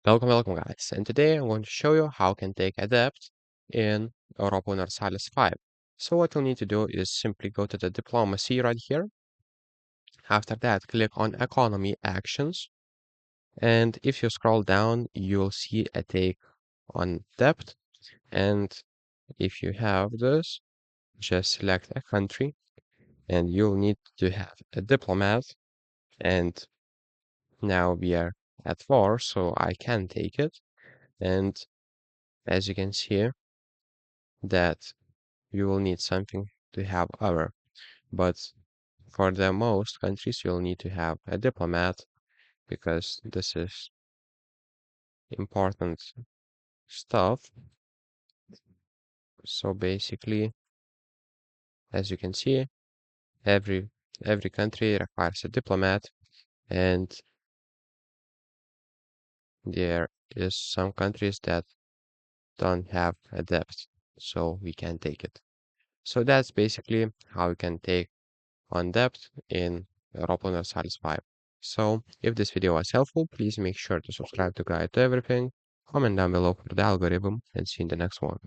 Welcome guys, and today I'm going to show you how you can take a debt in Europa Universalis 5. So what you'll need to do is simply go to the diplomacy right here. After that, click on economy actions. And if you scroll down, you'll see a take on debt. And if you have this, just select a country and you'll need to have a diplomat. And now we are at war, so I can take it. And as you can see, that you will need something to have other. But for the most countries, you'll need to have a diplomat because this is important stuff. So basically, as you can see, every every country requires a diplomat, and there is some countries that don't have a debt, so we can take it. So that's basically how you can take on debt in Europa Universalis 5. So, if this video was helpful, please make sure to subscribe to Guide to Everything, comment down below for the algorithm, and see you in the next one.